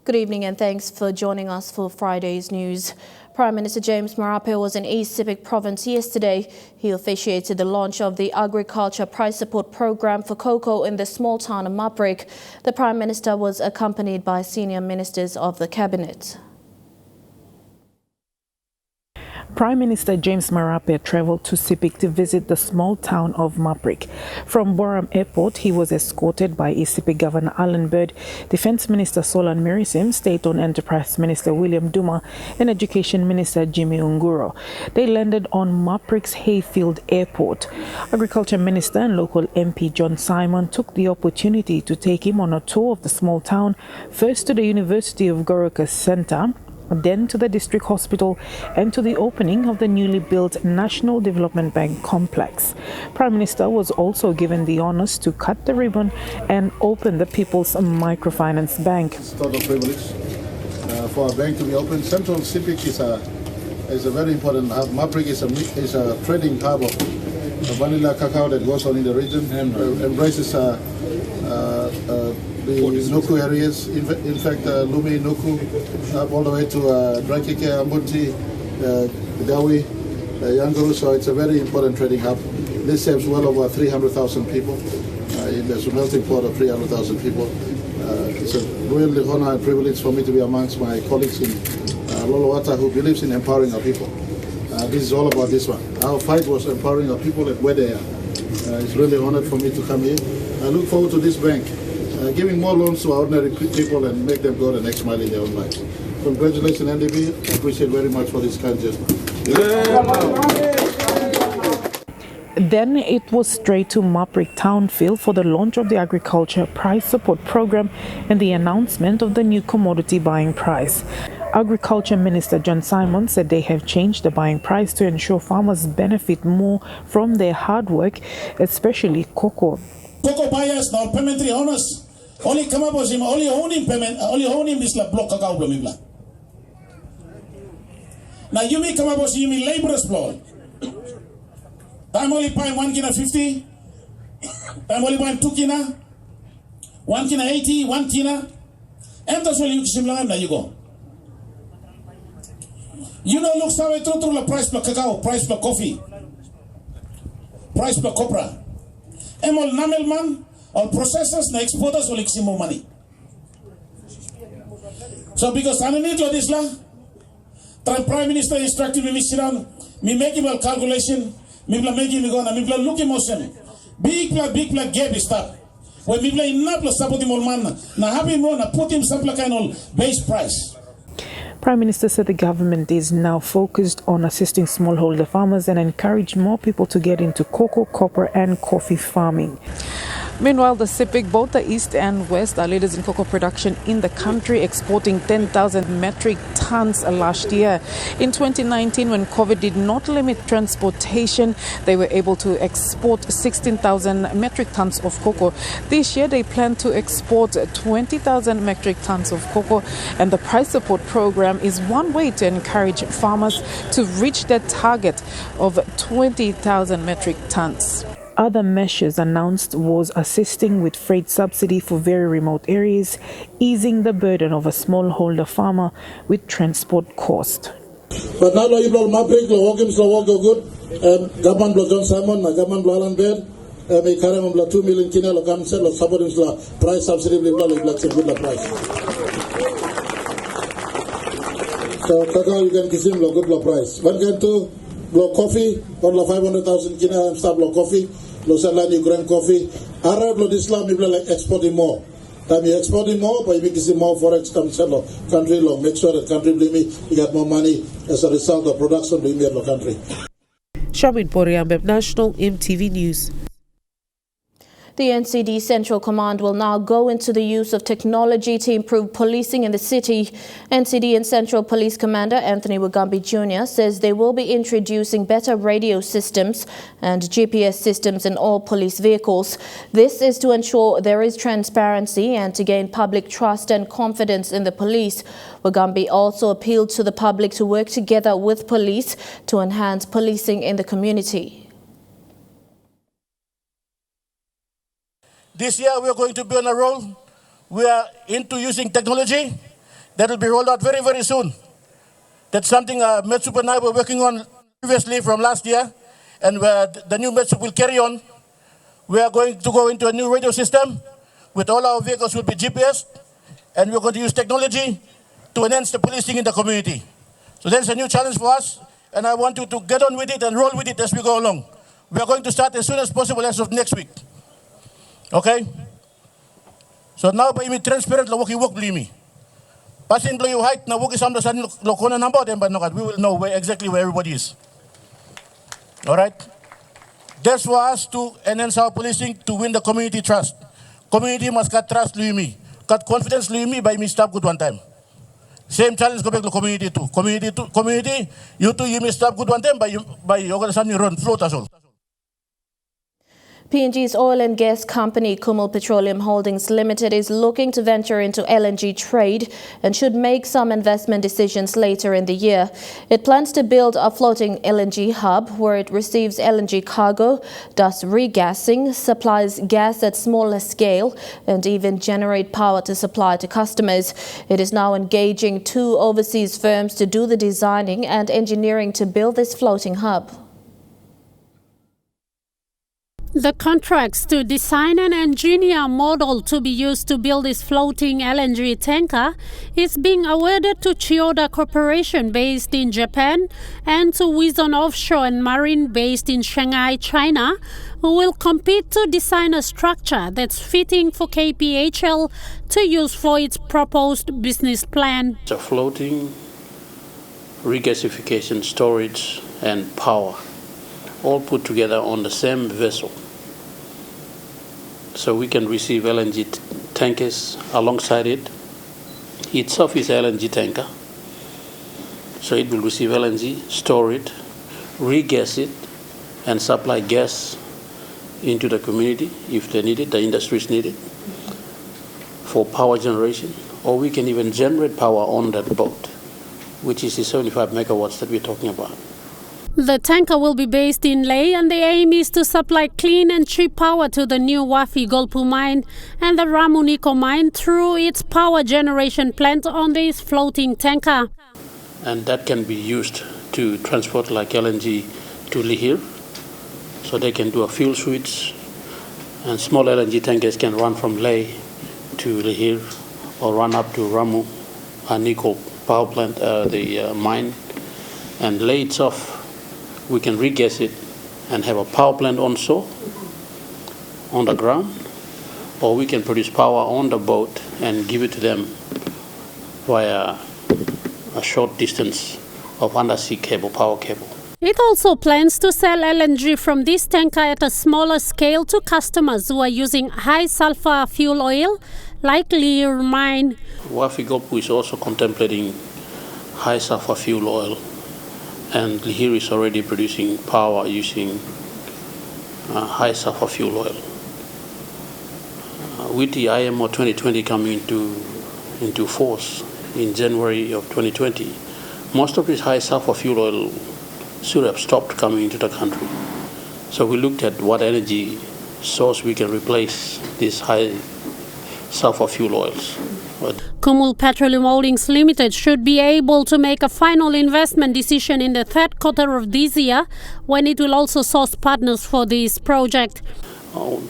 Good evening and thanks for joining us for Friday's news. Prime Minister James Marape was in East Sepik Province yesterday. He officiated the launch of the Agriculture Price Support Program for cocoa in the small town of Marape. The Prime Minister was accompanied by senior ministers of the Cabinet. Prime Minister James Marape travelled to Sepik to visit the small town of Marape. From Boram Airport, he was escorted by East Sepik Governor Alan Bird, Defence Minister Solan Mirisim, State-owned Enterprise Minister William Duma, and Education Minister Jimmy Unguro. They landed on Marape's Hayfield Airport. Agriculture Minister and local MP John Simon took the opportunity to take him on a tour of the small town, first to the University of Goroka Centre, then to the district hospital and to the opening of the newly built National Development Bank complex. Prime Minister was also given the honours to cut the ribbon and open the People's Microfinance Bank. It's a total privilege for a bank to be open. Central Sepik is a very important hub. Marape is a trading hub of vanilla cacao that goes on in the region and embraces the Nuku areas, in fact, Lumi, Nuku, up all the way to Drakike, Ambunti, Dawi, Yanguru, so it's a very important trading hub. This serves well over 300,000 people. There's a melting pot of 300,000 people. It's a really honor and privilege for me to be amongst my colleagues in Lolowata who believes in empowering our people. This is all about this one. Our fight was empowering our people at where they are. It's really honored for me to come here. I look forward to this bank giving more loans to ordinary people and make them go the next mile in their own lives. Congratulations, NDB. I appreciate very much for this kind gesture. Then it was straight to Marape Townfield for the launch of the Agriculture Price Support Program and the announcement of the new commodity buying price. Agriculture Minister John Simon said they have changed the buying price to ensure farmers benefit more from their hard work, especially cocoa. Cocoa buyers now payment owners only come up with him only owning payment only owning this la block cacao blomibla. Now you may come up with him laborers blow. I'm only buying 1 kina 50. I'm only buying 2 kina. 1 kina 80, 1 kina. And that's what you can you go. You know, look how I throw the price per cacao, price per coffee, price per copra. All namelman, all processors, and exporters will exceed more money. So because underneath this law, the Prime Minister instructed me sit down, me make him a calculation, me make him go and me look him motion. Big plan gap is that. When me play enough support him all man, na happy mo na put him some kind of base price. Prime Minister said the government is now focused on assisting smallholder farmers and encourage more people to get into cocoa, copra and coffee farming. Meanwhile, the Sepik, both the East and West, are leaders in cocoa production in the country, exporting 10,000 metric tons last year. In 2019, when COVID did not limit transportation, they were able to export 16,000 metric tons of cocoa. This year, they plan to export 20,000 metric tons of cocoa, and the price support program is one way to encourage farmers to reach their target of 20,000 metric tons. Other measures announced was assisting with freight subsidy for very remote areas, easing the burden of a smallholder farmer with transport cost. But now you blow Marape, lo walk him, slow walk go good. Government blow John Simon, na government blow Alan Bird. Me carry him blow 2 million kina lo government lo support him lo price subsidy blow lo black good la price. So cacao you can kiss him lo good la price. One can to blow coffee, or lo 500,000 kina start blow coffee. Lo salani grand coffee. Arab lo Islam people like exporting more. Time you exporting more, but you make it more forex comes to country long. Make sure that country bring me, you get more money as a result of production bring me at the country. Shamin Poriambeb, National EMTV News. The NCD Central Command will now go into the use of technology to improve policing in the city. NCD and Central Police Commander Anthony Wagambi Jr. says they will be introducing better radio systems and GPS systems in all police vehicles. This is to ensure there is transparency and to gain public trust and confidence in the police. Wagambi also appealed to the public to work together with police to enhance policing in the community. This year we are going to be on a roll. We are into using technology that will be rolled out very, very soon. That's something MedSup and I were working on previously from last year, and the new MedSup will carry on. We are going to go into a new radio system with all our vehicles will be GPS, and we're going to use technology to enhance the policing in the community. So that's a new challenge for us, and I want you to get on with it and roll with it as we go along. We are going to start as soon as possible as of next week. Okay? So now by me transparent la waki work me. Passing below height na waki samda san lokona number then but we will know exactly where everybody is. All right? That's for us to enhance our policing to win the community trust. Community must got trust me. Got confidence me by me stop good one time. Same challenge go back to community too. Community, you too you may stop good one time by you're gonna run float as well. PNG's oil and gas company Kumul Petroleum Holdings Limited is looking to venture into LNG trade and should make some investment decisions later in the year. It plans to build a floating LNG hub where it receives LNG cargo, does regassing, supplies gas at smaller scale, and even generate power to supply to customers. It is now engaging 2 overseas firms to do the designing and engineering to build this floating hub. The contracts to design and engineer a model to be used to build this floating LNG tanker is being awarded to Chiyoda Corporation based in Japan and to Wizon Offshore and Marine based in Shanghai, China, who will compete to design a structure that's fitting for KPHL to use for its proposed business plan. It's a floating regasification, storage and power, all put together on the same vessel. So we can receive LNG tankers alongside it. Itself is an LNG tanker. So it will receive LNG, store it, regas it, and supply gas into the community if they need it, the industries need it, for power generation. Or we can even generate power on that boat, which is the 75 megawatts that we're talking about. The tanker will be based in Leh, and the aim is to supply clean and cheap power to the new Wafi Golpu mine and the Ramuniko mine through its power generation plant on this floating tanker. And that can be used to transport like LNG to Lihir, so they can do a fuel switch, and small LNG tankers can run from Leh to Lihir or run up to Ramu, Niko power plant, the mine, and Leh itself. We can regas it and have a power plant on shore, on the ground, or we can produce power on the boat and give it to them via a short distance of undersea cable, power cable. It also plans to sell LNG from this tanker at a smaller scale to customers who are using high sulfur fuel oil, like Lihir mine. Wafi Golpu is also contemplating high sulfur fuel oil, and Lihir is already producing power using high sulfur fuel oil. With the IMO 2020 coming into force in January of 2020, most of this high sulfur fuel oil should have stopped coming into the country. So we looked at what energy source we can replace these high sulfur fuel oils. Kumul Petroleum Holdings Limited should be able to make a final investment decision in the 3rd quarter of this year, when it will also source partners for this project.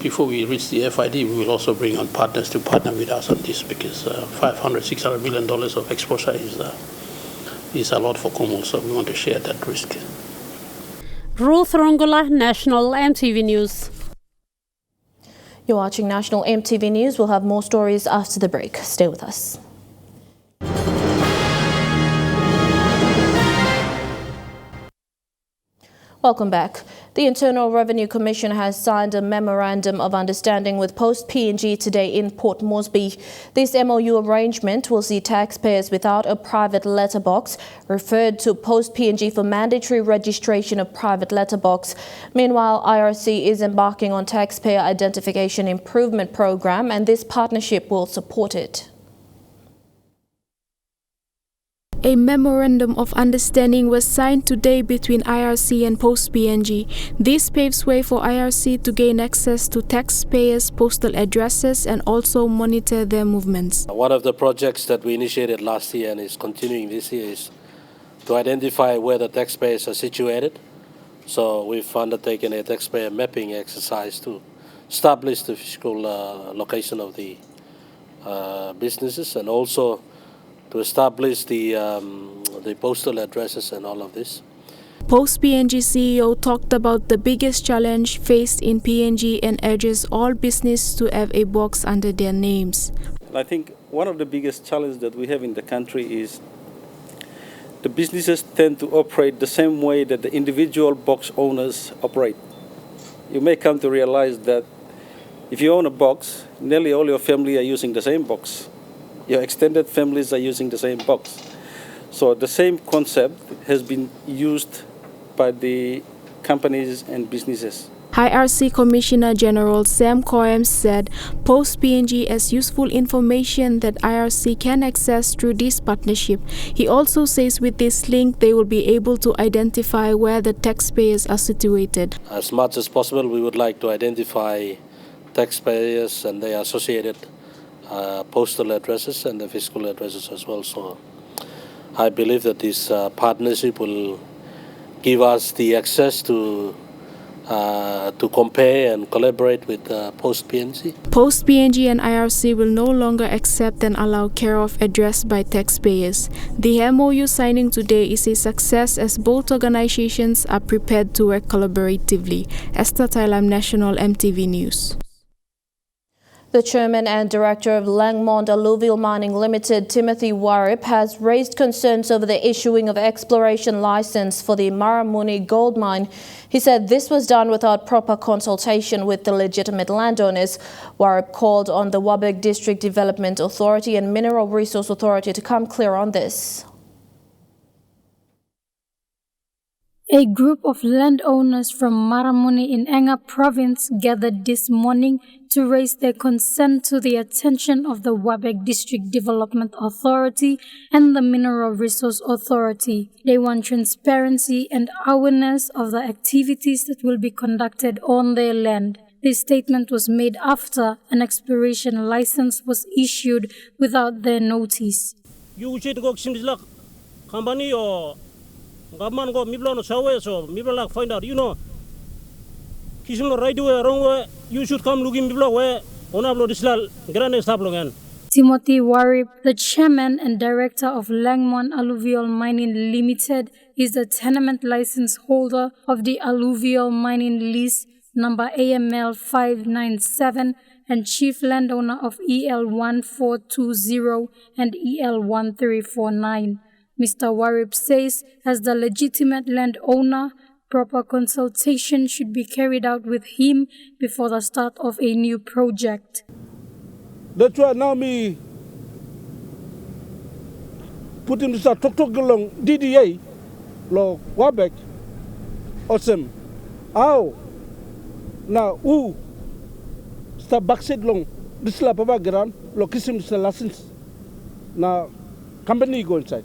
Before we reach the FID, we will also bring on partners to partner with us on this, because $500–600 million of exposure is a lot for Kumul, so we want to share that risk. Ruth Rongola, National EMTV News. You're watching National EMTV News. We'll have more stories after the break. Stay with us. Welcome back. The Internal Revenue Commission has signed a Memorandum of Understanding with Post PNG today in Port Moresby. This MOU arrangement will see taxpayers without a private letterbox referred to Post PNG for mandatory registration of private letterbox. Meanwhile, IRC is embarking on Taxpayer Identification Improvement Program, and this partnership will support it. A memorandum of understanding was signed today between IRC and Post PNG. This paves way for IRC to gain access to taxpayers' postal addresses and also monitor their movements. One of the projects that we initiated last year and is continuing this year is to identify where the taxpayers are situated. So we've undertaken a taxpayer mapping exercise to establish the physical location of the businesses and also to establish the postal addresses and all of this. Post PNG CEO talked about the biggest challenge faced in PNG and urges all business to have a box under their names. I think one of the biggest challenges that we have in the country is the businesses tend to operate the same way that the individual box owners operate. You may come to realize that if you own a box, nearly all your family are using the same box. Your extended families are using the same box. So the same concept has been used by the companies and businesses. IRC Commissioner General Sam Coem said Post PNG has useful information that IRC can access through this partnership. He also says with this link they will be able to identify where the taxpayers are situated. As much as possible, we would like to identify taxpayers and their associated postal addresses and the physical addresses as well. So I believe that this partnership will give us the access to compare and collaborate with Post PNG. Post PNG and IRC will no longer accept and allow care-of address by taxpayers. The MOU signing today is a success as both organizations are prepared to work collaboratively. Esther Thailam, National EMTV News. The chairman and director of Langmont Alluvial Mining Limited, Timothy Warrip, has raised concerns over the issuing of exploration license for the Marape gold mine. He said this was done without proper consultation with the legitimate landowners. Warrip called on the Wabeg District Development Authority and Mineral Resource Authority to come clear on this. A group of landowners from Marape in Enga province gathered this morning to raise their concern to the attention of the Wabeg District Development Authority and the Mineral Resource Authority. They want transparency and awareness of the activities that will be conducted on their land. This statement was made after an exploration license was issued without their notice. Government go miblo no sawe so miblo like find out kisimo right way wrong way you should come looking miblo way onablo dislal grande staplo. Timothy Warrip, the chairman and director of Langmont Alluvial Mining Limited, is the tenement license holder of the alluvial mining lease number AML 597 and chief landowner of EL 1420 and EL 1349. Mr. Warrip says, as the legitimate landowner, proper consultation should be carried out with him before the start of a new project. That's why now me put him to start talk along DDA, lo Wabeg, awesome. How now who start backseat long this la papa gran lo kisim this license now company go inside.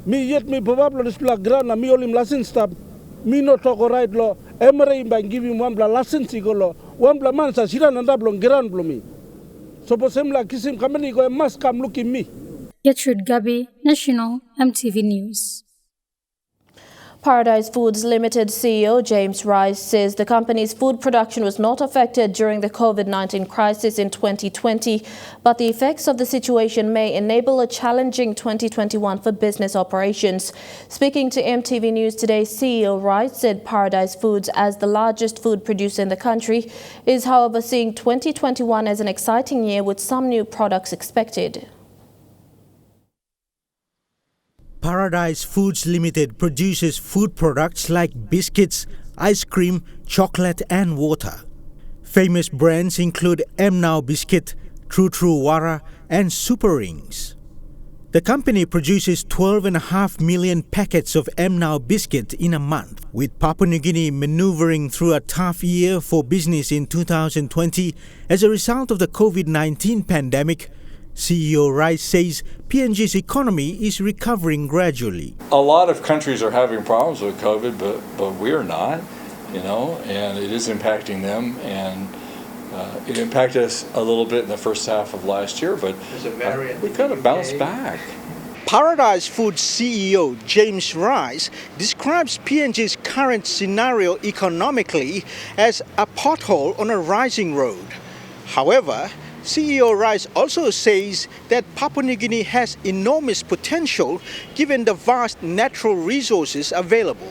Me yet me probably this black grand na me olim license tab. Me no talk right law. Emery by give him one bla license go law. One bla man sa sira nanda blong grand blo me. So for same like kisim company go must come look in me. Gertrude Gabi, National EMTV News. Paradise Foods Limited CEO James Rice says the company's food production was not affected during the COVID-19 crisis in 2020, but the effects of the situation may enable a challenging 2021 for business operations. Speaking to EMTV News today, CEO Rice said Paradise Foods, as the largest food producer in the country, is however seeing 2021 as an exciting year with some new products expected. Paradise Foods Limited produces food products like biscuits, ice cream, chocolate and water. Famous brands include Now Biscuit, True Wara and Super Rings. The company produces 12.5 million packets of M-Now biscuit in a month. With Papua New Guinea maneuvering through a tough year for business in 2020 as a result of the COVID-19 pandemic, CEO Rice says PNG's economy is recovering gradually. A lot of countries are having problems with COVID, but we're not, and it is impacting them. And it impacted us a little bit in the first half of last year, but we kind of bounced back. Paradise Foods CEO James Rice describes PNG's current scenario economically as a pothole on a rising road. However, CEO Rice also says that Papua New Guinea has enormous potential given the vast natural resources available.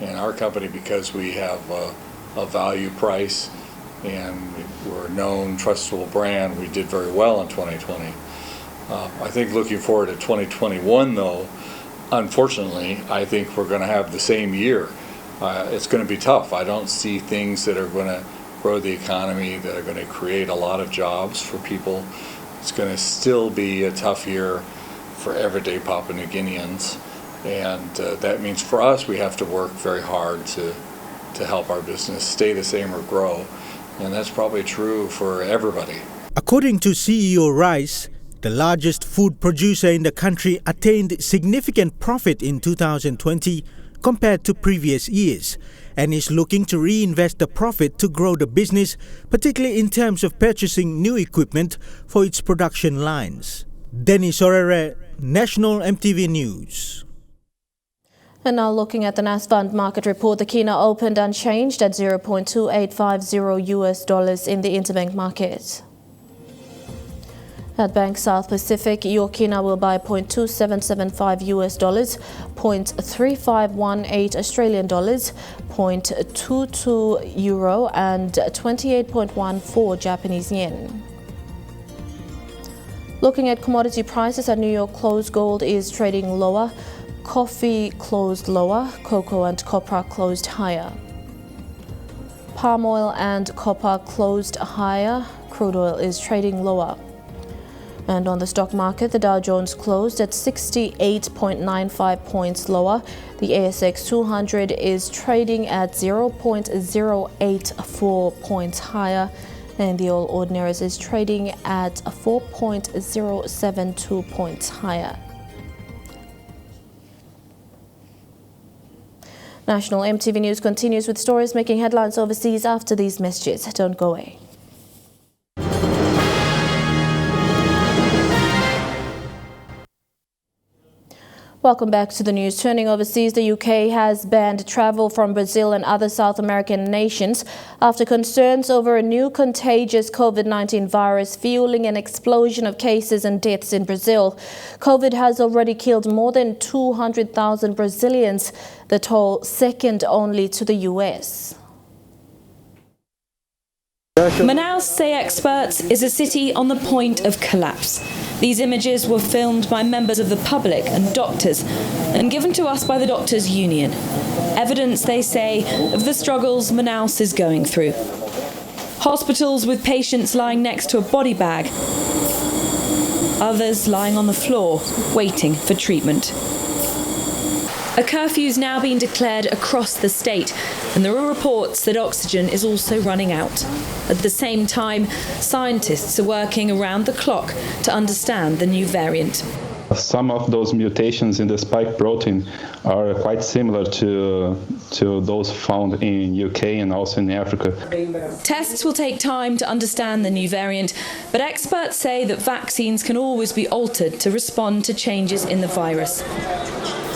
And our company, because we have a value price and we're a known, trustable brand, we did very well in 2020. I think looking forward to 2021, though, unfortunately, I think we're going to have the same year. It's going to be tough. I don't see things that are going to grow the economy, that are going to create a lot of jobs for people. It's going to still be a tough year for everyday Papua New Guineans. And that means for us, we have to work very hard to help our business stay the same or grow. And that's probably true for everybody. According to CEO Rice, the largest food producer in the country attained significant profit in 2020 compared to previous years and is looking to reinvest the profit to grow the business, particularly in terms of purchasing new equipment for its production lines. Dennis Orere, National EMTV News. And now looking at the NASFund market report, the Kina opened unchanged at $0.2850 in the interbank market. At Bank South Pacific, your Kina will buy $0.2775 $0.3518 Australian dollars, $0.22 euro and 28.14 Japanese yen. Looking at commodity prices at New York close, gold is trading lower. Coffee closed lower, cocoa and copper closed higher. Palm oil and copper closed higher, crude oil is trading lower. And on the stock market, the Dow Jones closed at 68.95 points lower. The ASX 200 is trading at 0.084 points higher, and the All Ordinaries is trading at 4.072 points higher. National EMTV News continues with stories making headlines overseas after these messages. Don't go away. Welcome back to the news. Turning overseas, the UK has banned travel from Brazil and other South American nations after concerns over a new contagious COVID-19 virus fueling an explosion of cases and deaths in Brazil. COVID has already killed more than 200,000 Brazilians, the toll second only to the US. Manaus, say experts, is a city on the point of collapse. These images were filmed by members of the public and doctors and given to us by the Doctors' Union. Evidence, they say, of the struggles Manaus is going through. Hospitals with patients lying next to a body bag, others lying on the floor, waiting for treatment. A curfew's now been declared across the state, and there are reports that oxygen is also running out. At the same time, scientists are working around the clock to understand the new variant. Some of those mutations in the spike protein are quite similar to those found in UK and also in Africa. Tests will take time to understand the new variant, but experts say that vaccines can always be altered to respond to changes in the virus.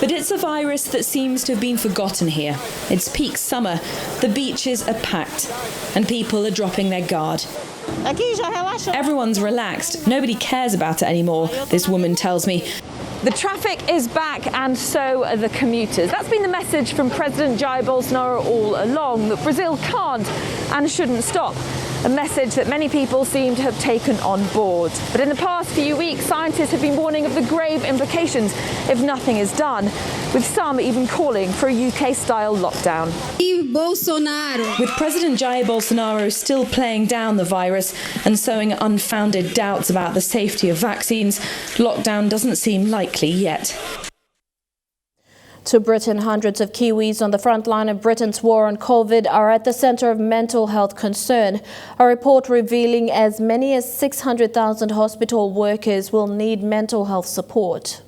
But it's a virus that seems to have been forgotten here. It's peak summer, the beaches are packed, and people are dropping their guard. Everyone's relaxed. Nobody cares about it anymore, this woman tells me. The traffic is back and so are the commuters. That's been the message from President Jair Bolsonaro all along, that Brazil can't and shouldn't stop. a message that many people seem to have taken on board. But in the past few weeks, scientists have been warning of the grave implications if nothing is done, with some even calling for a UK-style lockdown. With President Jair Bolsonaro still playing down the virus and sowing unfounded doubts about the safety of vaccines, lockdown doesn't seem likely yet. To Britain, hundreds of Kiwis on the front line of Britain's war on COVID are at the centre of mental health concern. A report revealing as many as 600,000 hospital workers will need mental health support.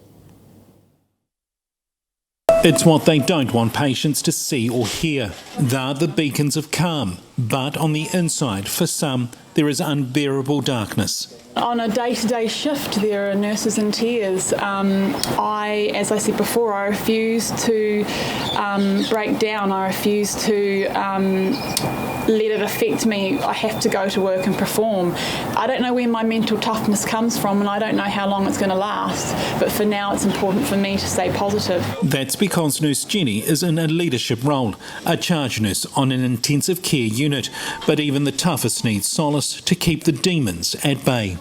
It's what they don't want patients to see or hear. They're the beacons of calm. But on the inside, for some, there is unbearable darkness. On a day-to-day shift, there are nurses in tears. As I said before, I refuse to break down. I refuse to let it affect me. I have to go to work and perform. I don't know where my mental toughness comes from, and I don't know how long it's going to last. But for now, it's important for me to stay positive. That's because Nurse Jenny is in a leadership role, a charge nurse on an intensive care unit. But even the toughest needs solace to keep the demons at bay.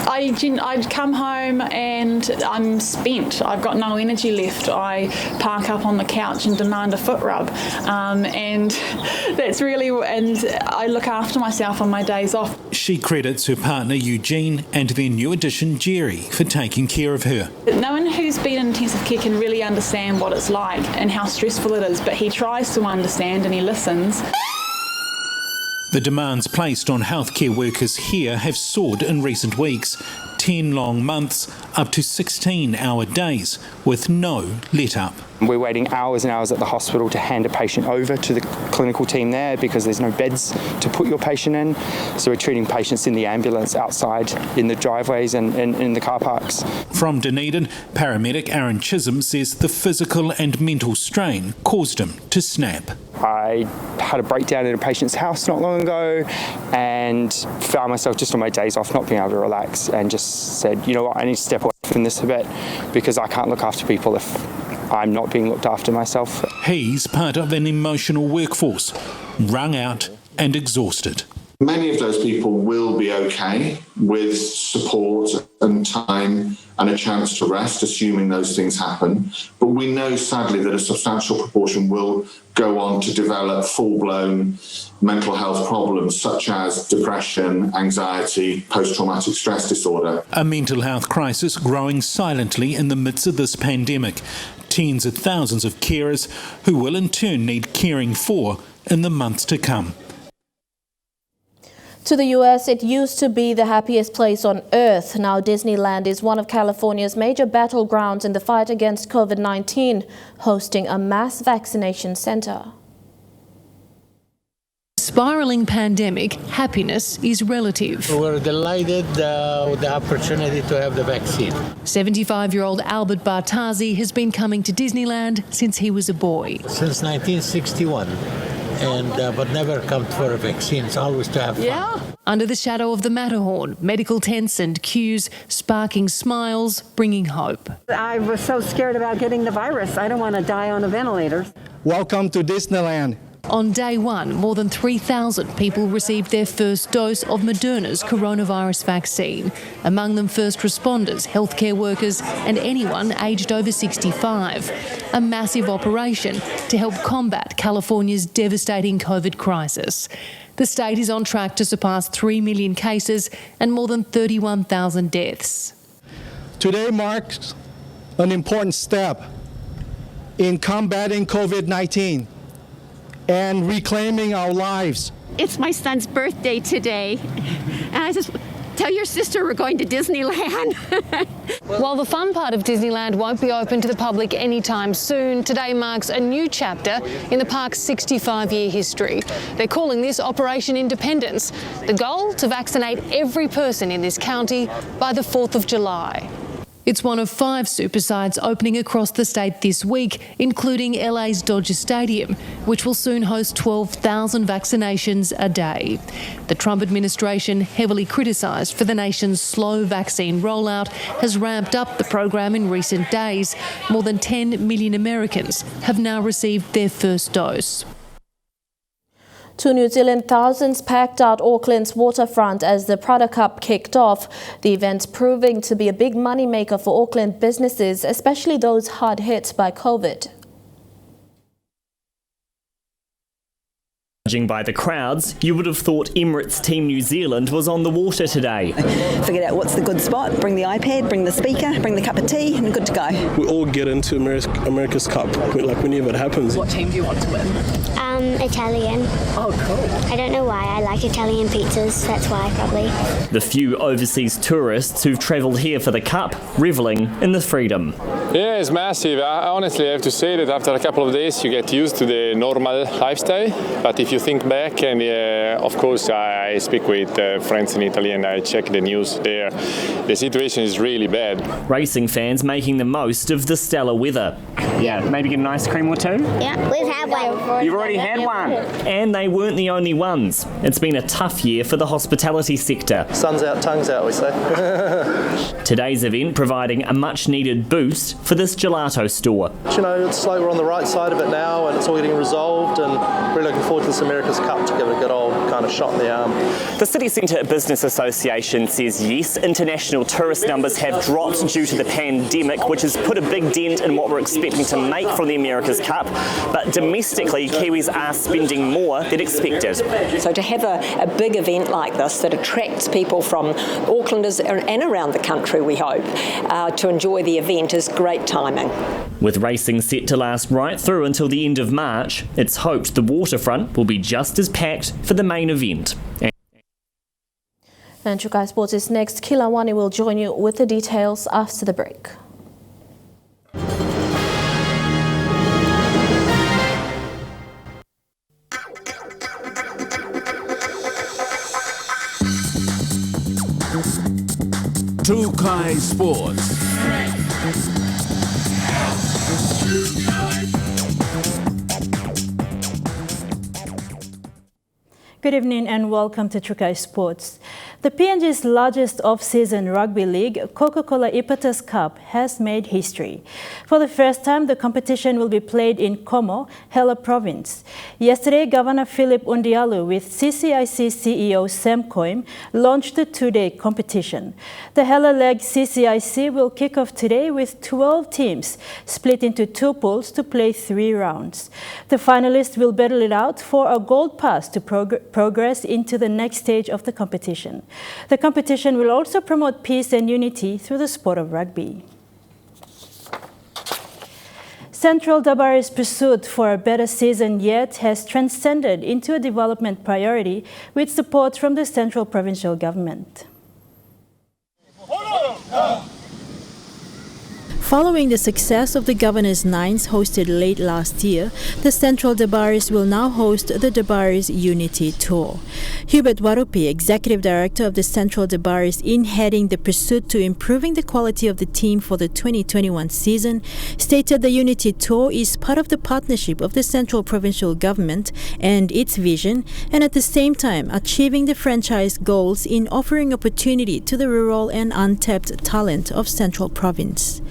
I'd come home and I'm spent. I've got no energy left. I park up on the couch and demand a foot rub. And that's really, and I look after myself on my days off. She credits her partner Eugene and their new addition Jerry for taking care of her. No one who's been in intensive care can really understand what it's like and how stressful it is, but he tries to understand and he listens. The demands placed on healthcare workers here have soared in recent weeks. 10 long months, up to 16-hour days, with no let-up. We're waiting hours and hours at the hospital to hand a patient over to the clinical team there because there's no beds to put your patient in. So we're treating patients in the ambulance outside, in the driveways and in the car parks. From Dunedin, paramedic Aaron Chisholm says the physical and mental strain caused him to snap. I had a breakdown in a patient's house not long ago and found myself just on my days off not being able to relax and just said, you know what, I need to step away from this a bit because I can't look after people if I'm not being looked after myself. He's part of an emotional workforce, wrung out and exhausted. Many of those people will be okay with support and time and a chance to rest, assuming those things happen. But we know, sadly, that a substantial proportion will go on to develop full-blown mental health problems such as depression, anxiety, post-traumatic stress disorder. A mental health crisis growing silently in the midst of this pandemic. Tens of thousands of carers who will in turn need caring for in the months to come. To the US, it used to be the happiest place on earth. Now Disneyland is one of California's major battlegrounds in the fight against COVID-19, hosting a mass vaccination center. Spiraling pandemic, happiness is relative. We're delighted with the opportunity to have the vaccine. 75-year-old Albert Bartazzi has been coming to Disneyland since he was a boy. Since 1961. But never come for a vaccine. It's always to have fun. Yeah. Under the shadow of the Matterhorn, medical tents and queues, sparking smiles, bringing hope. I was so scared about getting the virus. I don't want to die on a ventilator. Welcome to Disneyland. On day one, more than 3,000 people received their first dose of Moderna's coronavirus vaccine. Among them first responders, healthcare workers and anyone aged over 65. A massive operation to help combat California's devastating COVID crisis. The state is on track to surpass 3 million cases and more than 31,000 deaths. Today marks an important step in combating COVID-19 and reclaiming our lives. It's my son's birthday today, and I just tell your sister we're going to Disneyland. While the fun part of Disneyland won't be open to the public anytime soon, today marks a new chapter in the park's 65-year history. They're calling this Operation Independence. The goal, to vaccinate every person in this county by the 4th of July. It's one of 5 super sites opening across the state this week, including LA's Dodger Stadium, which will soon host 12,000 vaccinations a day. The Trump administration, heavily criticised for the nation's slow vaccine rollout, has ramped up the program in recent days. More than 10 million Americans have now received their first dose. To New Zealand, thousands packed out Auckland's waterfront as the Prada Cup kicked off. The event proving to be a big moneymaker for Auckland businesses, especially those hard hit by COVID. Judging by the crowds, you would have thought Emirates Team New Zealand was on the water today. Figured out what's the good spot, bring the iPad, bring the speaker, bring the cup of tea, and good to go. We all get into America's Cup, whenever it happens. What team do you want to win? Italian. Oh, cool. I don't know why. I like Italian pizzas. That's why, probably. The few overseas tourists who've travelled here for the Cup, revelling in the freedom. Yeah, it's massive. I honestly have to say that after a couple of days you get used to the normal lifestyle. But if you think back, and of course I speak with friends in Italy and I check the news there, the situation is really bad. Racing fans making the most of the stellar weather. Yeah, maybe get an ice cream or two? Yeah, we've had one. You've already had one. And they weren't the only ones. It's been a tough year for the hospitality sector. Sun's out, tongue's out, we say. Today's event providing a much needed boost for this gelato store. You know, it's like we're on the right side of it now and it's all getting resolved, and we're looking forward to this America's Cup to give it a good old kind of shot in the arm. The City Centre Business Association says yes, international tourist numbers have dropped due to the pandemic, which has put a big dent in what we're expecting to make from the America's Cup, but domestically Kiwis are spending more than expected. So to have a big event like this that attracts people from Aucklanders and around the country, we hope, to enjoy the event is great timing. With racing set to last right through until the end of March, it's hoped the waterfront will be just as packed for the main event. And Chukai Sports is next. Kilawani will join you with the details after the break. Chukai Sports. Good evening and welcome to Chukai Sports. The PNG's largest off-season rugby league, Coca-Cola Ipatas Cup, has made history. For the first time, the competition will be played in Como, Hela Province. Yesterday, Governor Philip Undialu with CCIC CEO Sam Coim launched the two-day competition. The Hela leg CCIC will kick off today with 12 teams split into two pools to play 3 rounds. The finalists will battle it out for a gold pass to progress into the next stage of the competition. The competition will also promote peace and unity through the sport of rugby. Central Dabari's pursuit for a better season yet has transcended into a development priority with support from the Central Provincial Government. Following the success of the Governor's Nines hosted late last year, the Central Dabaris will now host the Dabaris Unity Tour. Hubert Warupi, Executive Director of the Central Dabaris, in heading the pursuit to improving the quality of the team for the 2021 season, stated the Unity Tour is part of the partnership of the Central Provincial Government and its vision, and at the same time achieving the franchise goals in offering opportunity to the rural and untapped talent of Central Province.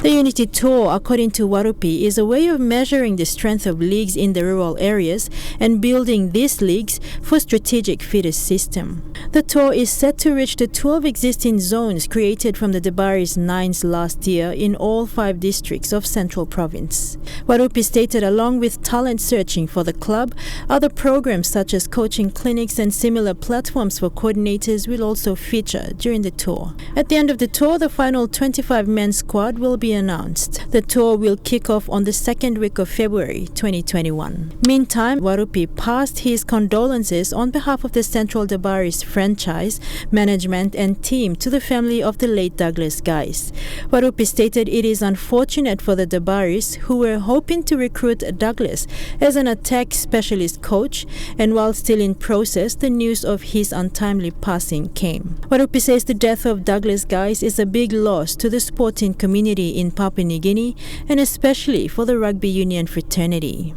The Unity Tour, according to Warupi, is a way of measuring the strength of leagues in the rural areas and building these leagues for strategic feeder system. The tour is set to reach the 12 existing zones created from the Dabaris Nines last year in all 5 districts of Central Province. Warupi stated along with talent searching for the club, other programs such as coaching clinics and similar platforms for coordinators will also feature during the tour. At the end of the tour, the final 25-man squad will be announced. The tour will kick off on the second week of February 2021. Meantime, Warupi passed his condolences on behalf of the Central Dabaris franchise, management and team to the family of the late Douglas Guys. Warupi stated it is unfortunate for the Dabaris, who were hoping to recruit Douglas as an attack specialist coach, and while still in process, the news of his untimely passing came. Warupi says the death of Douglas Guys is a big loss to the sporting community in Papua New Guinea, and especially for the rugby union fraternity.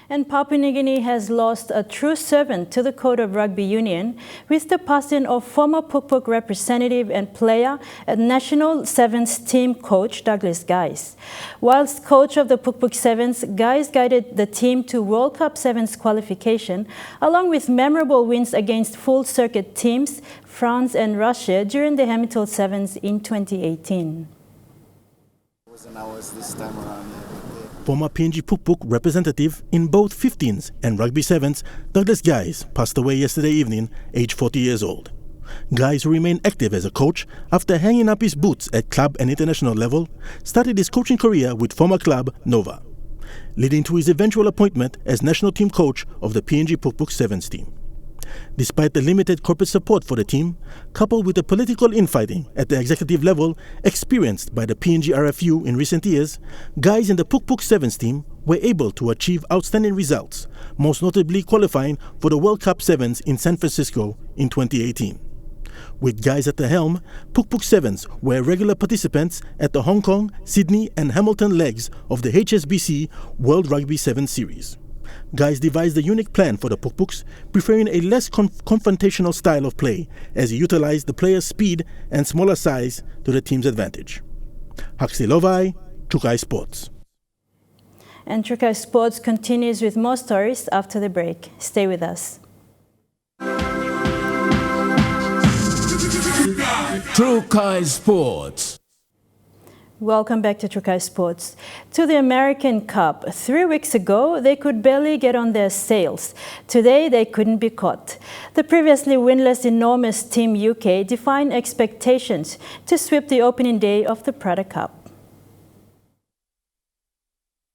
And Papua New Guinea has lost a true servant to the Code of Rugby Union with the passing of former Pukpuk representative and player and National Sevens team coach Douglas Guise. Whilst coach of the Pukpuk Sevens, Guise guided the team to World Cup Sevens qualification, along with memorable wins against full-circuit teams France and Russia during the Hemital Sevens in 2018. Former PNG Pukpuk representative in both 15s and rugby sevens, Douglas Guise passed away yesterday evening, aged 40 years old. Guise, who remained active as a coach after hanging up his boots at club and international level, started his coaching career with former club Nova, leading to his eventual appointment as national team coach of the PNG Pukpuk Sevens team. Despite the limited corporate support for the team, coupled with the political infighting at the executive level experienced by the PNG RFU in recent years, Guise in the Pukpuk Sevens team were able to achieve outstanding results, most notably qualifying for the World Cup Sevens in San Francisco in 2018. With Guise at the helm, Pukpuk Sevens were regular participants at the Hong Kong, Sydney and Hamilton legs of the HSBC World Rugby Sevens Series. Guise devised a unique plan for the Pukpuks, preferring a less confrontational style of play as he utilized the players' speed and smaller size to the team's advantage. Huxley Lovai, Chukai Sports. And Chukai Sports continues with more stories after the break. Stay with us. Chukai Sports. Welcome back to Chukai Sports. To the American Cup. 3 weeks ago, they could barely get on their sails. Today, they couldn't be caught. The previously winless enormous Team UK defied expectations to sweep the opening day of the Prada Cup.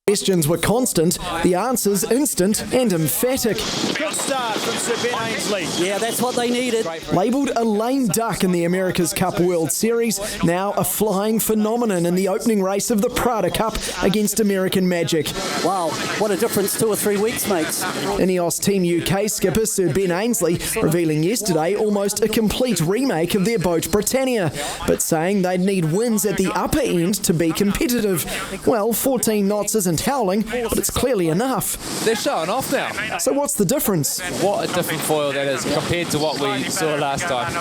Questions were constant, the answers instant and emphatic. Good start from Sir Ben Ainsley. Yeah, that's what they needed. Labelled a lame duck in the America's Cup World Series, now a flying phenomenon in the opening race of the Prada Cup against American Magic. Wow, what a difference 2 or 3 weeks makes. Ineos Team UK skipper Sir Ben Ainsley revealing yesterday almost a complete remake of their boat Britannia, but saying they'd need wins at the upper end to be competitive. Well, 14 knots isn't howling, but it's clearly enough. They're showing off now. So what's the difference? What a different foil that is compared to what we saw last time.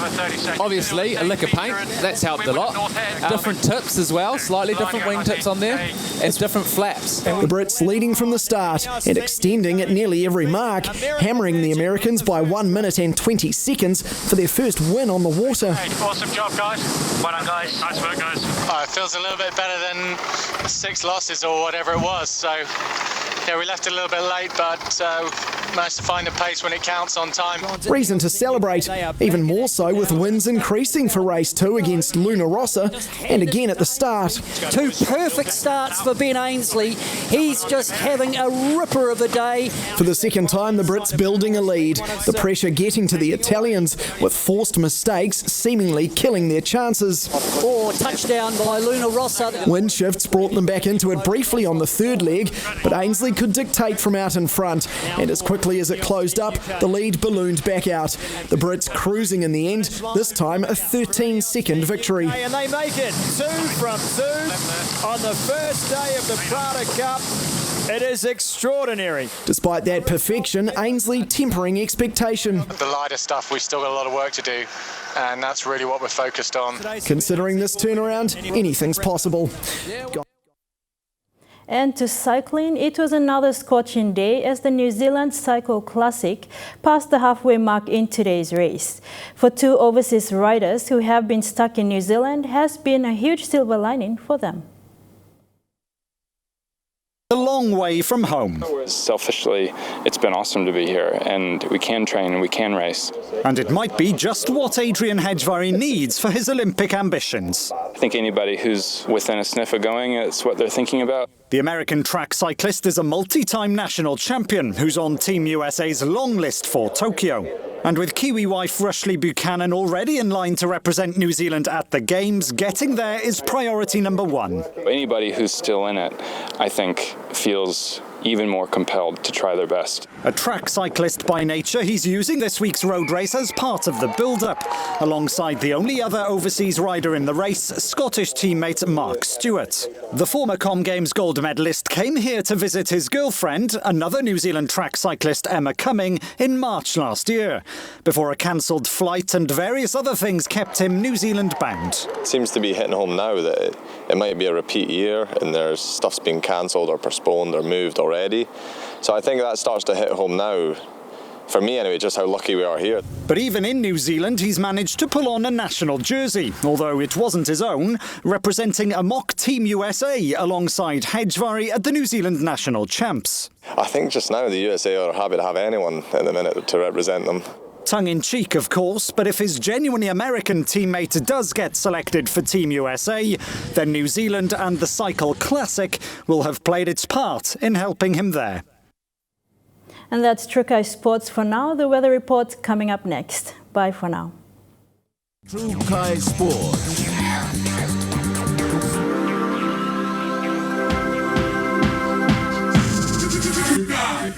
Obviously, a lick of paint, that's helped a lot. Different tips as well, slightly different wing tips on there, and different flaps. The Brits leading from the start and extending at nearly every mark, hammering the Americans by 1 minute and 20 seconds for their first win on the water. Awesome job, guys. Well done, guys. Nice work, guys. It feels a little bit better than 6 losses or whatever it was. So, yeah, we left a little bit late, but managed to find the pace when it counts on time. Reason to celebrate, even more so with wins increasing for race 2 against Luna Rossa and again at the start. 2 perfect starts for Ben Ainsley. He's just having a ripper of a day. For the second time, the Brits building a lead. The pressure getting to the Italians with forced mistakes seemingly killing their chances. Oh, touchdown by Luna Rossa. Wind shifts brought them back into it briefly on the third leg, but Ainsley could dictate from out in front, and as quickly as it closed up, the lead ballooned back out. The Brits cruising in the end, this time a 13-second victory. And they make it 2 from 2 on the first day of the Prada Cup. It is extraordinary. Despite that perfection, Ainsley tempering expectation. The lighter stuff, we've still got a lot of work to do, and that's really what we're focused on. Considering this turnaround, anything's possible. And to cycling, it was another scorching day as the New Zealand Cycle Classic passed the halfway mark in today's race. For 2 overseas riders who have been stuck in New Zealand, has been a huge silver lining for them. A long way from home. Selfishly, it's been awesome to be here, and we can train and we can race. And it might be just what Adrian Hedgevari needs for his Olympic ambitions. I think anybody who's within a sniff of going, it's what they're thinking about. The American track cyclist is a multi-time national champion who's on Team USA's long list for Tokyo. And with Kiwi wife Rushley Buchanan already in line to represent New Zealand at the Games, getting there is priority number 1. Anybody who's still in it, I think, feels even more compelled to try their best. A track cyclist by nature, he's using this week's road race as part of the build-up, alongside the only other overseas rider in the race, Scottish teammate Mark Stewart. The former Com Games gold medalist came here to visit his girlfriend, another New Zealand track cyclist Emma Cumming, in March last year, before a cancelled flight and various other things kept him New Zealand bound. It seems to be hitting home now that it might be a repeat year and there's stuff's been cancelled or postponed or moved already. So I think that starts to hit home now, for me anyway, just how lucky we are here. But even in New Zealand, he's managed to pull on a national jersey, although it wasn't his own, representing a mock Team USA alongside Hedgevarry at the New Zealand National Champs. I think just now the USA are happy to have anyone at the minute to represent them. Tongue-in-cheek, of course, but if his genuinely American teammate does get selected for Team USA, then New Zealand and the Cycle Classic will have played its part in helping him there. And that's True Kai Sports for now. The weather report coming up next. Bye for now. True Kai Sports.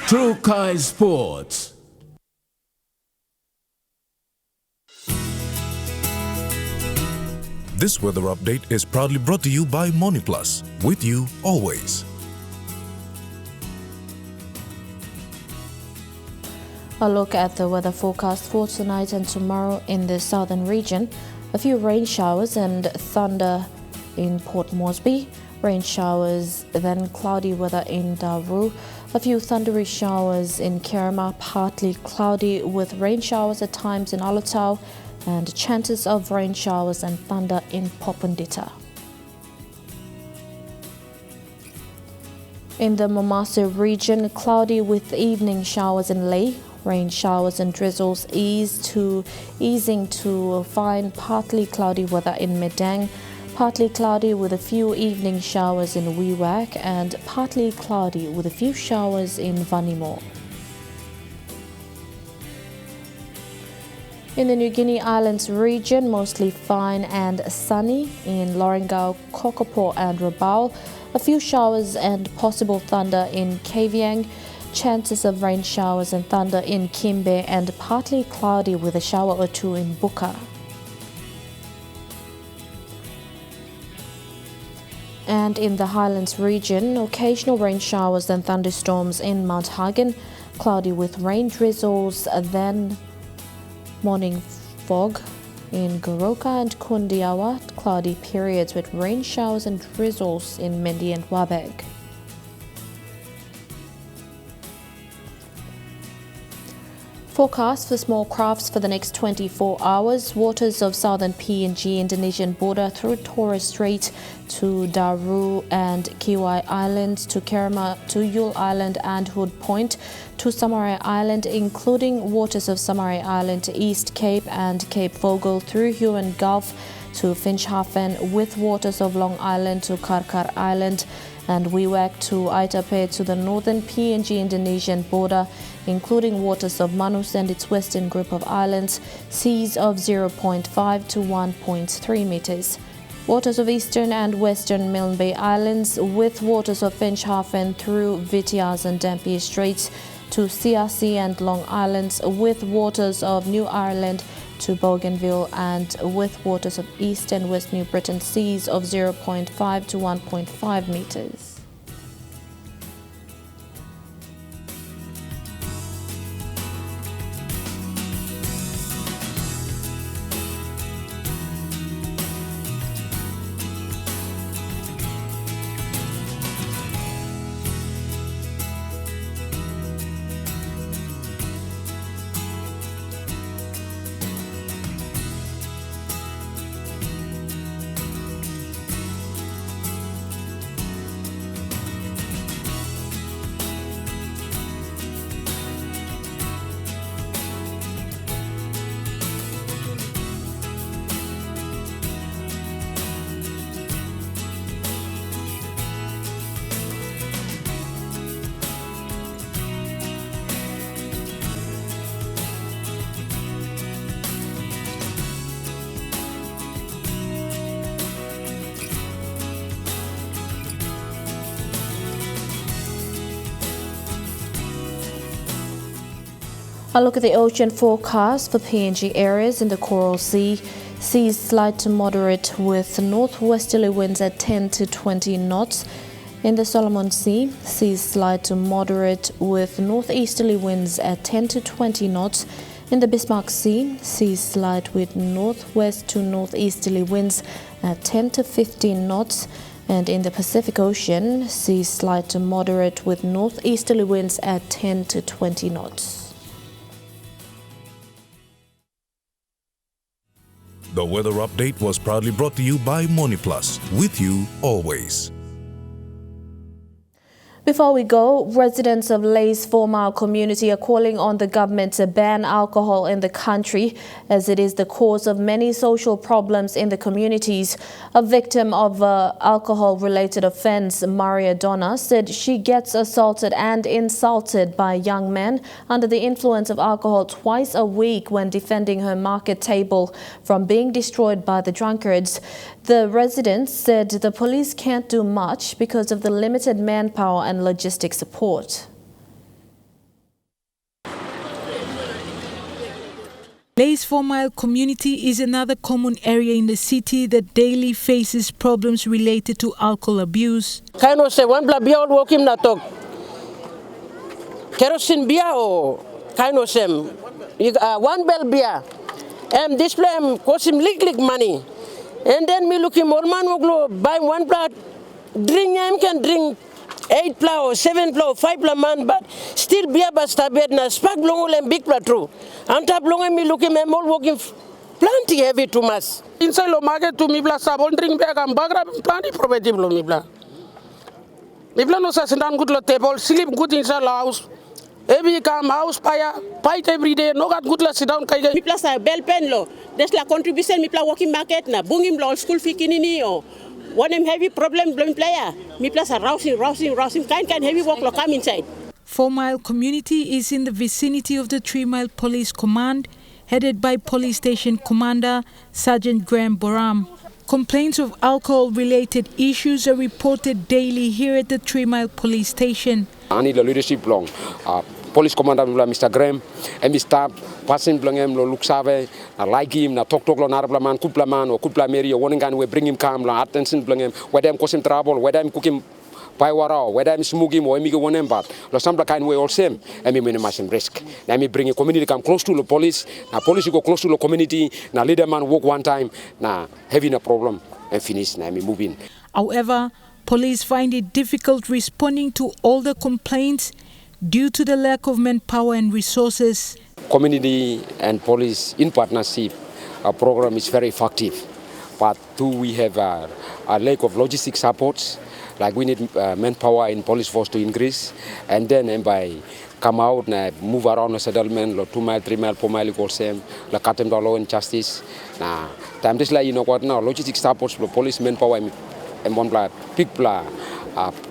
True Kai Sports. This weather update is proudly brought to you by Moniplus, with you always. A look at the weather forecast for tonight and tomorrow in the southern region. A few rain showers and thunder in Port Moresby. Rain showers, then cloudy weather in Daru. A few thundery showers in Kerema, partly cloudy with rain showers at times in Alotau, and chances of rain showers and thunder in Popondita. In the Momase region, cloudy with evening showers in Lae. Rain showers and drizzles easing to fine partly cloudy weather in Medang. Partly cloudy with a few evening showers in Wewak and partly cloudy with a few showers in Vanimo. In the New Guinea Islands region, mostly fine and sunny. In Lorengau, Kokopo and Rabaul, a few showers and possible thunder in Kavieng. Chances of rain showers and thunder in Kimbe and partly cloudy with a shower or two in Buka. And in the Highlands region, occasional rain showers and thunderstorms in Mount Hagen. Cloudy with rain drizzles, then morning fog in Goroka and Kundiawa, cloudy periods with rain showers and drizzles in Mendi and Wabeg. Forecast for small crafts for the next 24 hours. Waters of southern PNG Indonesian border through Torres Strait to Daru and Kiwai Islands to Kerema to Yule Island and Hood Point to Samarai Island, including waters of Samarai Island to East Cape and Cape Vogel through Huon Gulf to Finschhafen, with waters of Long Island to Karkar Island and Wewak to Aitape to the northern PNG Indonesian border, including waters of Manus and its western group of islands, seas of 0.5 to 1.3 meters. Waters of eastern and western Milne Bay Islands, with waters of Finschhafen through Vitiaz and Dampier Straits to CRC and Long Islands, with waters of New Ireland to Bougainville and with waters of East and West New Britain, seas of 0.5 to 1.5 meters. A look at the ocean forecast for PNG areas in the Coral Sea. Seas slight to moderate with northwesterly winds at 10 to 20 knots. In the Solomon Sea, seas slight to moderate with northeasterly winds at 10 to 20 knots. In the Bismarck Sea, seas slight with northwest to northeasterly winds at 10 to 15 knots. And in the Pacific Ocean, seas slight to moderate with northeasterly winds at 10 to 20 knots. The weather update was proudly brought to you by MoneyPlus, with you always. Before we go, residents of Lay's 4 Mile community are calling on the government to ban alcohol in the country as it is the cause of many social problems in the communities. A victim of an alcohol-related offence, Maria Donna, said she gets assaulted and insulted by young men under the influence of alcohol twice a week when defending her market table from being destroyed by the drunkards. The residents said the police can't do much because of the limited manpower and logistic support. Lay's 4 Mile community is another common area in the city that daily faces problems related to alcohol abuse. Kaino se one bla beer walking na talk. Kerosene beer or kaino sem. One bell beer. Display cost him lick money. And then me looking more man will buy one plat, drink him can drink 8 plow or 7 plow, 5 plow man, but still beer basta bed na spark long and big plat true. And tap long me looking me all walking plenty heavy too much. Inside lo market to me bla sabon drink bag and bagra plenty property blo me bla. Me bla no sa sendan good lo table, sleep good inside the house. Every come house fight every day, no got good la sit down kai. Mi plus a bel pen lo. Des la contribution mi plus working market na bungim lo school fee kinini o. One heavy problem blowing player. Mi plus a rousing kind heavy work lo come inside. 4 Mile community is in the vicinity of the 3 Mile Police Command, headed by Police Station Commander Sergeant Graham Boram. Complaints of alcohol-related issues are reported daily here at the 3 Mile Police Station. I need the leadership long. Police Commander Mr. Graham and Mr. Passing Blangem lo luksave na like him na talk lo narablaman kuplaman or kupla meri or one we bring him calm la attention Blangem whether I'm causing trouble whether I'm cooking paiwara whether I'm smoking or amigo one but lo sambla kind way all same and me minimize risk. Na me bring a community come close to the police na police go close to the community na leader man walk one time na having a problem and finish na me moving. However, police find it difficult responding to all the complaints due to the lack of manpower and resources. Community and police in partnership program is very effective, but we have a lack of logistic supports. Like we need manpower in police force to increase, and then by come out and move around the settlement, 2 mile, 3 mile, 4 mile equal same, la katem da law and justice. Now, time this like you know what now logistic supports for police manpower and one big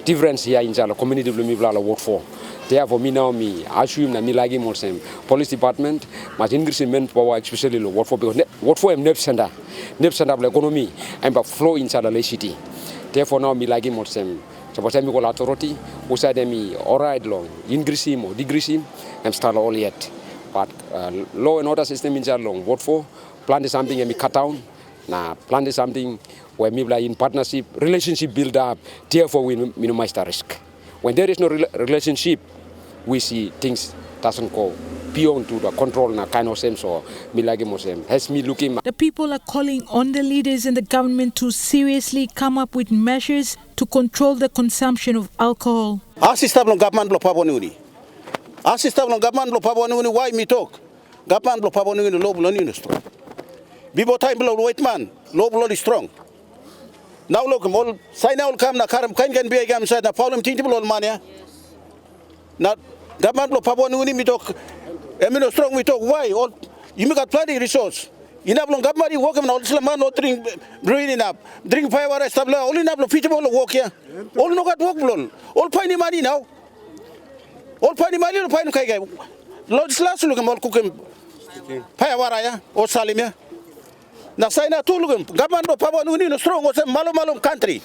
difference here in the community we work for. Therefore, me assume that me like him also. Police department must increase in manpower, especially the work for because work for him center of the economy and but flow inside the city. Therefore, now me like him also. So, what time we call authority, we say me alright long increase him or decrease him, and start all yet. But law and order system inside long work for plan something and me cut down. Now plan something where me like in partnership relationship build up. Therefore, we minimize the risk. When there is no relationship, we see things doesn't go beyond to the control na kind of sense or me like him has me looking. The people are calling on the leaders in the government to seriously come up with measures to control the consumption of alcohol. Assistab no government lo pabonuni. Assistab no government lo pabonuni why me talk. Government lo pabonuni lo bloni no strong. Bibo time lo white man lo bloni strong. Now look, all sign out come na karam can be a gam side na problem tintable on money. Now government lo Papua New Guinea me talk emino strong we talk why all you make a plenty resource. You know government work him all Islam no drink brewing up, drink fire stable all in up lo feasible work here. All no got work blown. All piney money now. All piney money no pine kai. Lord slash look all cooking fire waraya or salimia. Na saina tulugum government lo Papua New Guinea strong was a malum country.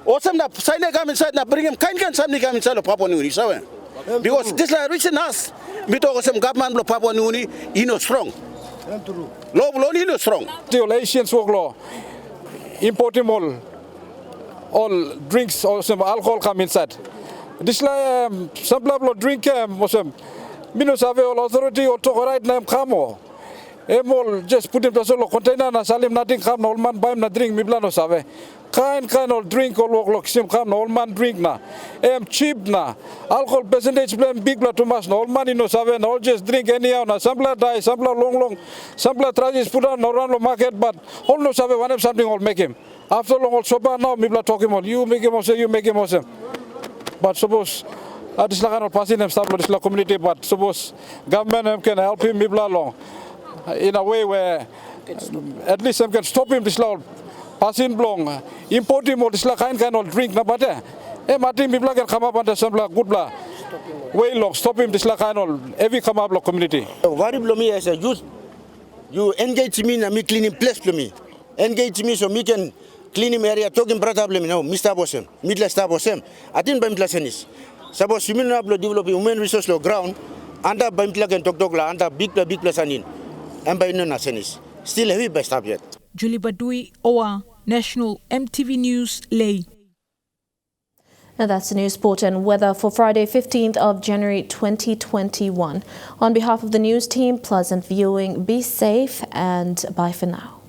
Or some na saina come inside na bring him kind can something come inside of Papua New Guinea. Because this like reason us, we talk some government of Papua New Guinea, you know strong. Law you know strong. Violations of law, importing all drinks or some alcohol come inside. This like some people drink some. Minus have all authority or talk right name come. Emol just put in the container na salim nothing come old man buy na drink mi blano save. Kind of drink or look sim come old man drink na. Cheap na. Alcohol percentage blame big blood too much. Old man no save no just drink anyhow na. Some blood die, some blood long. Some blood tries put on around the market but all no save one something will make him. After long all sober now mi blood talk him all. You make him also, you make him also. But suppose this like passing them stuff this like community but suppose government can help him mi blood long. In a way where at least some can stop him this law passing long import him or this like kind of drink na but Martin people can come up under some good blah way long stop him this like kind of every come up community. What if me as a youth you engage me na me cleaning place to me engage me so me can clean him area talking brother me now Mr. Bosem middle star Bosem I think by class suppose you mean develop human resource law ground under by can talk la under big place anin and by no nationis. Still heavy by stop yet. Julie Badui, Owa, National EMTV News, Lay. And that's the news, sport and weather for Friday, 15th of January 2021. On behalf of the news team, pleasant viewing, be safe and bye for now.